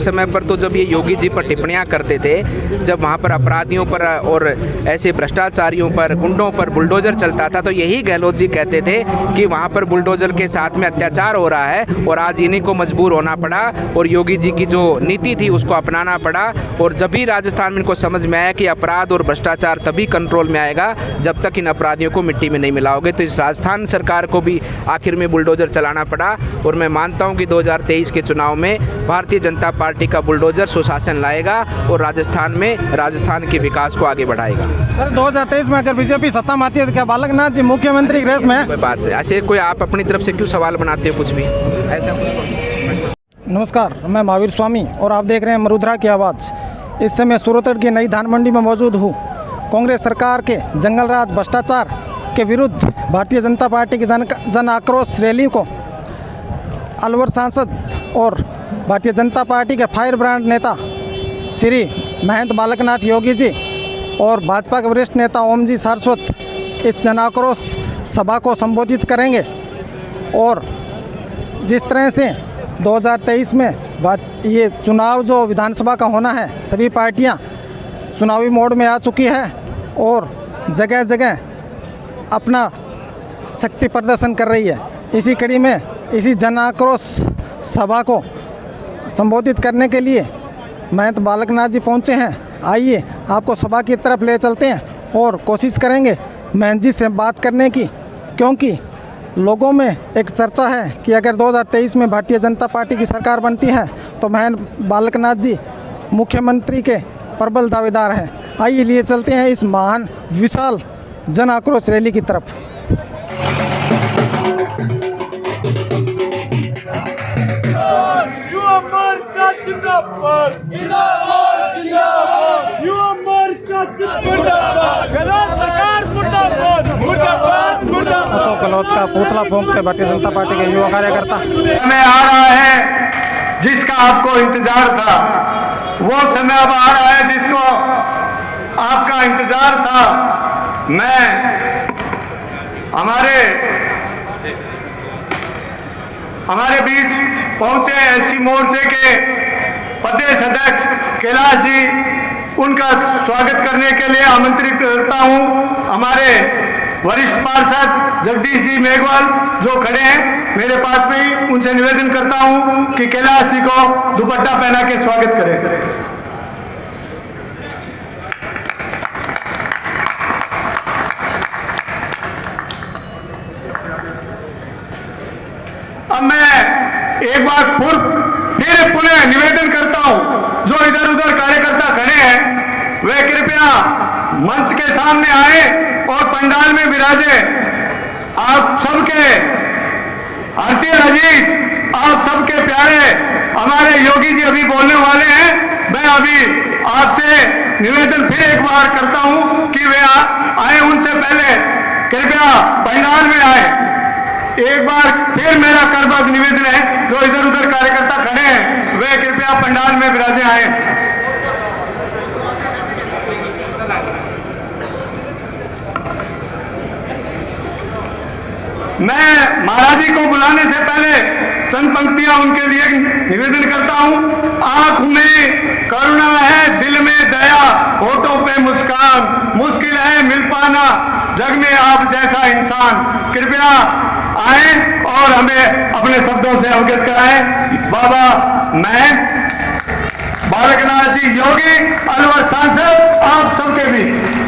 समय पर तो जब ये योगी जी पर टिप्पणियां करते थे, जब वहाँ पर अपराधियों पर और ऐसे भ्रष्टाचारियों पर, गुंडों पर बुलडोजर चलता था, तो यही गहलोत जी कहते थे कि वहाँ पर बुलडोजर के साथ में अत्याचार हो रहा है और आज इन्हीं को मजबूर होना पड़ा और योगी जी की जो नीति थी उसको अपनाना पड़ा। और जब भी राजस्थान में इनको समझ में आया कि अपराध और भ्रष्टाचार तभी कंट्रोल में आएगा जब तक इन अपराधियों को मिट्टी में नहीं मिलाओगे, तो इस राजस्थान सरकार को भी आखिर में बुलडोजर चलाना पड़ा। और मैं मानता हूं कि 2023 के चुनाव में भारतीय जनता पार्टी का बुलडोजर सुशासन लाएगा और राजस्थान के विकास को आगे बढ़ाएगा। सर 2023 में अगर बीजेपी सत्ता में आती है तो क्या बालकनाथ जी मुख्यमंत्री की रेस में? कोई बात है ऐसे, कोई आप अपनी तरफ से क्यों सवाल बनाते हो कुछ भी ऐसा? नमस्कार, मैं महावीर स्वामी और आप देख रहे हैं मरुधरा की आवाज़। इस समय सूरतगढ़ की नई धान मंडी में मौजूद हूँ। कांग्रेस सरकार के जंगलराज भ्रष्टाचार के विरुद्ध भारतीय जनता पार्टी की जन आक्रोश रैली को अलवर सांसद और भारतीय जनता पार्टी के फायर ब्रांड नेता श्री महंत बालकनाथ योगी जी और भाजपा के वरिष्ठ नेता ओम जी सारस्वत इस जन आक्रोश सभा को संबोधित करेंगे। और जिस तरह से 2023 में ये चुनाव जो विधानसभा का होना है, सभी पार्टियां चुनावी मोड में आ चुकी है और जगह जगह अपना शक्ति प्रदर्शन कर रही है। इसी कड़ी में इसी जन आक्रोश सभा को संबोधित करने के लिए महंत बालकनाथ जी पहुंचे हैं। आइए आपको सभा की तरफ ले चलते हैं और कोशिश करेंगे महंत जी से बात करने की, क्योंकि लोगों में एक चर्चा है कि अगर 2023 में भारतीय जनता पार्टी की सरकार बनती है तो महंत बालकनाथ जी मुख्यमंत्री के प्रबल दावेदार हैं। आइए लिए चलते हैं इस महान विशाल जन आक्रोश रैली की तरफ। अशोक गहलोत का पुतला फूंकते भारतीय जनता पार्टी के युवा कार्यकर्ता। समय आ रहा है जिसका आपको इंतजार था, वो समय अब आ रहा है जिसको आपका इंतजार था। मैं हमारे बीच पहुंचे एससी मोर्चे के प्रदेश अध्यक्ष कैलाश जी, उनका स्वागत करने के लिए आमंत्रित करता हूं। हमारे वरिष्ठ पार्षद जगदीश जी मेघवाल जो खड़े हैं मेरे पास में ही, उनसे निवेदन करता हूं कि कैलाश जी को दुपट्टा पहना के स्वागत करें। अब मैं एक बार फिर पुनः निवेदन करता हूं, जो इधर उधर कार्यकर्ता खड़े हैं वे कृपया मंच के सामने आए और पंडाल में विराजे। आप सबके भारतीय अजीज, आप सबके प्यारे हमारे योगी जी अभी बोलने वाले हैं। मैं अभी आपसे निवेदन फिर एक बार करता हूं कि वे आए, उनसे पहले कृपया पंडाल में आए। एक बार फिर मेरा करबद्ध निवेदन है, जो इधर उधर कार्यकर्ता खड़े हैं वे कृपया पंडाल में विराजे आए। मैं महाराज जी को बुलाने से पहले चंद पंक्तियां उनके लिए निवेदन करता हूं। आंख में करुणा है, दिल में दया, होठों पे मुस्कान, मुश्किल है मिल पाना जग में आप जैसा इंसान। कृपया आए और हमें अपने शब्दों से अवगत कराएं। बाबा महंत बालकनाथ जी योगी, अलवर सांसद, आप सबके बीच।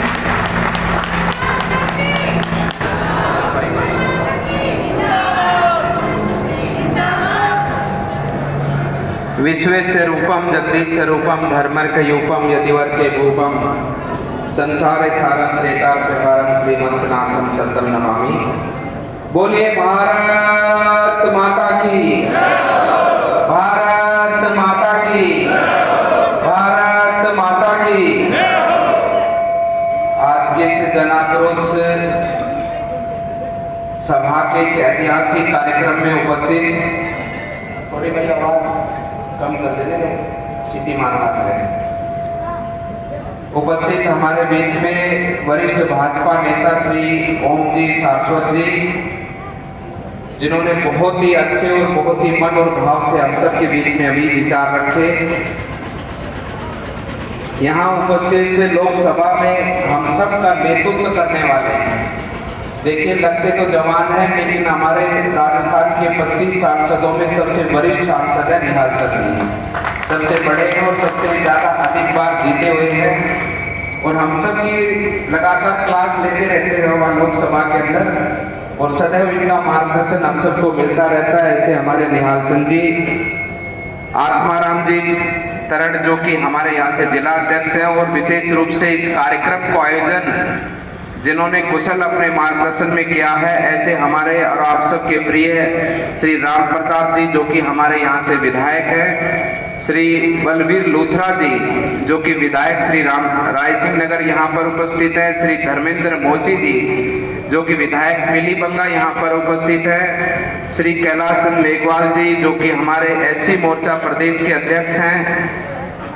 विश्वेश रूपम जगदीश रूपम धर्मर्कयूपम यतिवर्के भूपम संसार सारम त्रेतार्यहारम श्रीमस्तनाथम सतम नमामि। बोलिए भारत माता की, भारत माता की, भारत माता की। आज के इस जन आक्रोश सभा के इस ऐतिहासिक कार्यक्रम में उपस्थित, थोड़ी भाई आवाज कम कर देने, चिट्ठी मारना है। उपस्थित हमारे बीच में वरिष्ठ भाजपा नेता श्री ओम जी सारस्वत जी, जिन्होंने बहुत ही अच्छे और बहुत ही मन और भाव से हम सब के बीच में अभी विचार रखे। यहाँ उपस्थित लोकसभा में हम सब का नेतृत्व करने वाले हैं। देखिए, लगते तो जवान हैं, लेकिन हमारे राजस्थान के 25 सांसदों में सबसे वरिष्ठ सांसद है निहाल चंद जी, सबसे बड़े हैं और सबसे ज्यादा अधिक बार जीते हुए हैं। और हम सब की लगातार क्लास लेते रहते हैं वहाँ लोकसभा के अंदर, और सदैव इनका मार्गदर्शन हम सबको मिलता रहता है। ऐसे हमारे निहाल चंद जी, आत्माराम जी तरड़ जो कि हमारे यहाँ से जिला अध्यक्ष हैं, और विशेष रूप से इस कार्यक्रम को आयोजन जिन्होंने कुशल अपने मार्गदर्शन में किया है, ऐसे हमारे और आप सबके प्रिय श्री राम प्रताप जी जो कि हमारे यहाँ से विधायक हैं, श्री बलवीर लूथरा जी जो कि विधायक श्री राय सिंह नगर यहाँ पर उपस्थित है, श्री धर्मेंद्र मोची जी जो कि विधायक मिलीबंगा यहाँ पर उपस्थित है, श्री कैलाश चंद मेघवाल जी जो कि हमारे एससी मोर्चा प्रदेश के अध्यक्ष हैं,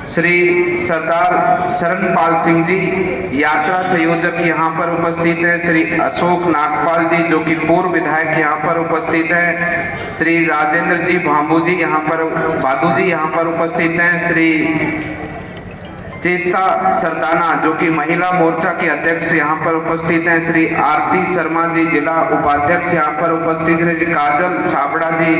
श्री सरदार शरणपाल सिंह जी यात्रा संयोजक यहाँ पर उपस्थित हैं, श्री अशोक नागपाल जी जो कि पूर्व विधायक यहाँ पर उपस्थित हैं, श्री राजेंद्र जी भांबू जी यहाँ पर बादू जी यहाँ पर उपस्थित हैं, श्री चेस्ता सरदाना जो कि महिला मोर्चा के अध्यक्ष यहाँ पर उपस्थित हैं, श्री आरती शर्मा जी जिला उपाध्यक्ष यहाँ पर उपस्थित हैं, श्री काजल छाबड़ा जी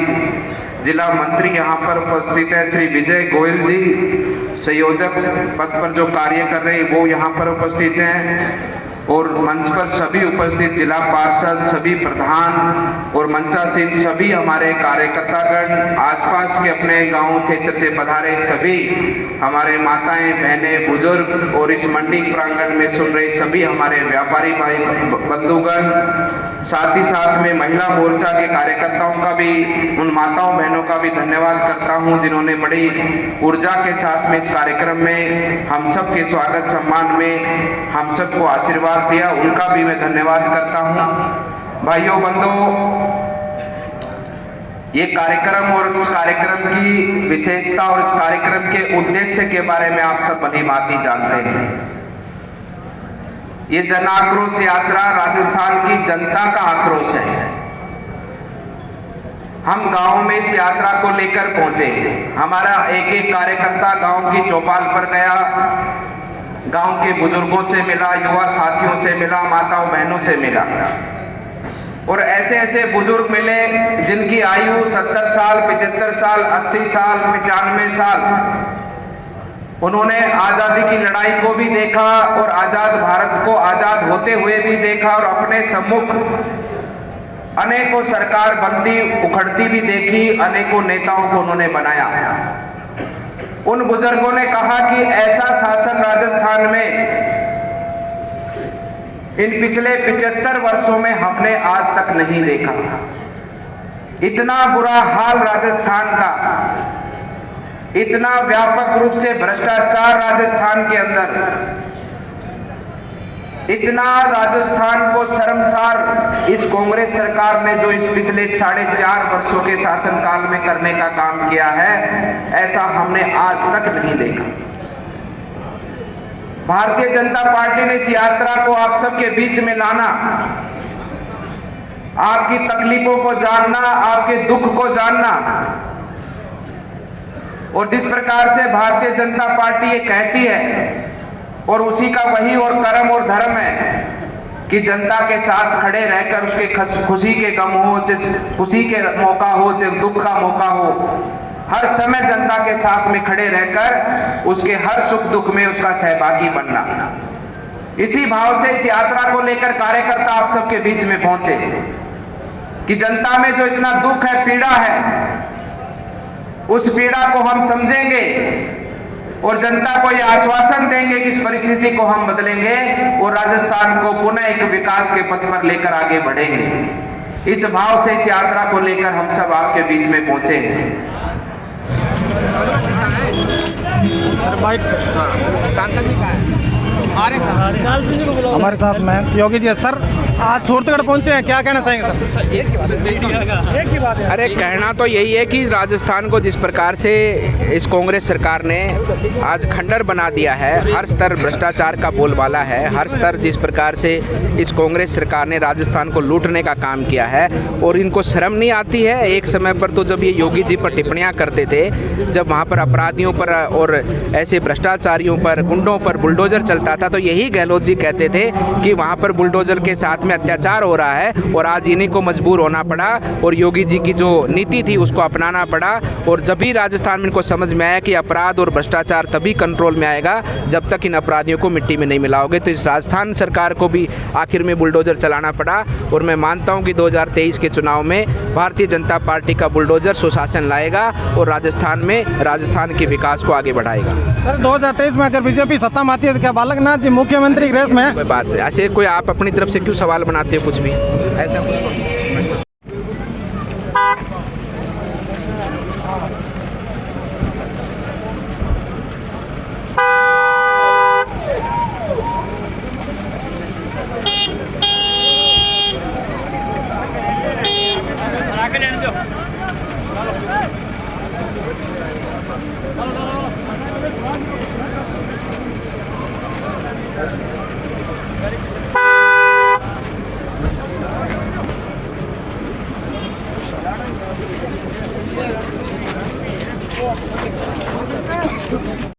जिला मंत्री यहाँ पर उपस्थित है, श्री विजय गोयल जी संयोजक पद पर जो कार्य कर रहे हैं वो यहाँ पर उपस्थित हैं, और मंच पर सभी उपस्थित जिला पार्षद, सभी प्रधान और मंचासीन सभी हमारे कार्यकर्तागण, आसपास के अपने गांव क्षेत्र से पधारे सभी हमारे माताएं, बहनें, बुजुर्ग, और इस मंडी प्रांगण में सुन रहे सभी हमारे व्यापारी भाई बंधुगण, साथ ही साथ में महिला मोर्चा के कार्यकर्ताओं का भी, उन माताओं बहनों का भी धन्यवाद करता हूं जिन्होंने बड़ी ऊर्जा के साथ में इस कार्यक्रम में हम सब के स्वागत सम्मान में हम सबको आशीर्वाद दिया, उनका भी मैं धन्यवाद करता हूं। भाइयों बंधुओं, ये कार्यक्रम और इस कार्यक्रम की विशेषता और इस कार्यक्रम के उद्देश्य के बारे में आप सब भली भांति जानते हैं। ये जन आक्रोश यात्रा राजस्थान की जनता का आक्रोश है। हम गांव में इस यात्रा को लेकर पहुंचे, हमारा एक एक कार्यकर्ता गांव की चौपाल पर गया, गांव के बुजुर्गों से मिला, युवा साथियों से मिला, माताओं बहनों से मिला, और ऐसे ऐसे बुजुर्ग मिले जिनकी आयु 70 साल, 75 साल, 80 साल, 95 साल। उन्होंने आजादी की लड़ाई को भी देखा और आजाद भारत को आजाद होते हुए भी देखा, और अपने सम्मुख अनेकों सरकार बनती उखड़ती भी देखी, अनेकों नेताओं को उन्होंने बनाया। उन बुजुर्गों ने कहा कि ऐसा शासन राजस्थान में इन पिछले 75 वर्षों में हमने आज तक नहीं देखा। इतना बुरा हाल राजस्थान का, इतना व्यापक रूप से भ्रष्टाचार राजस्थान के अंदर, इतना राजस्थान को शर्मसार इस कांग्रेस सरकार ने जो इस पिछले 4.5 वर्षों के शासनकाल में करने का काम किया है, ऐसा हमने आज तक नहीं देखा। भारतीय जनता पार्टी ने इस यात्रा को आप सबके बीच में लाना, आपकी तकलीफों को जानना, आपके दुख को जानना, और जिस प्रकार से भारतीय जनता पार्टी ये कहती है और उसी का वही और कर्म और धर्म है कि जनता के साथ खड़े रहकर उसके खुशी के गम हो, खुशी के मौका हो, दुख का मौका हो, हर समय जनता के साथ में खड़े रहकर उसके हर सुख दुख में उसका सहभागी बनना। इसी भाव से इस यात्रा को लेकर कार्यकर्ता आप सबके बीच में पहुंचे कि जनता में जो इतना दुख है, पीड़ा है, उस पीड़ा को हम समझेंगे और जनता को यह आश्वासन देंगे कि इस परिस्थिति को हम बदलेंगे और राजस्थान को पुनः एक विकास के पथ पर लेकर आगे बढ़ेंगे। इस भाव से इस यात्रा को लेकर हम सब आपके बीच में पहुंचे हैं। सांसद जी का है। हमारे साथ में योगी जी। सर आज सूरतगढ़ पहुंचे हैं, क्या कहना चाहेंगे सर? एक ही बात है। अरे कहना तो यही है कि राजस्थान को जिस प्रकार से इस कांग्रेस सरकार ने आज खंडर बना दिया है, हर स्तर भ्रष्टाचार का बोलबाला है, हर स्तर जिस प्रकार से इस कांग्रेस सरकार ने राजस्थान को लूटने का काम किया है और इनको शर्म नहीं आती है। एक समय पर तो जब ये योगी जी पर टिप्पणियां करते थे, जब वहाँ पर अपराधियों पर और ऐसे भ्रष्टाचारियों पर, गुंडों पर बुलडोजर चलता था, तो यही गहलोत जी कहते थे कि वहाँ पर बुलडोजर के साथ में अत्याचार हो रहा है और आज इन्हीं को मजबूर होना पड़ा और योगी जी की जो नीति थी उसको अपनाना पड़ा। और जब भी राजस्थान में इनको समझ में आया कि अपराध और भ्रष्टाचार तभी कंट्रोल में आएगा जब तक इन अपराधियों को मिट्टी में नहीं मिलाओगे, तो इस राजस्थान सरकार को भी आखिर में बुलडोजर चलाना पड़ा। और मैं मानता हूं कि 2023 के चुनाव में भारतीय जनता पार्टी का बुलडोजर सुशासन लाएगा और राजस्थान के विकास को आगे बढ़ाएगा। सर 2023 में अगर बीजेपी सत्ता में आती है तो क्या बालकनाथ जी मुख्यमंत्री की रेस में है? कोई बात नहीं, ऐसे कोई आप अपनी तरफ से क्यों सवाल बनाते हो, कुछ भी ऐसा कुछ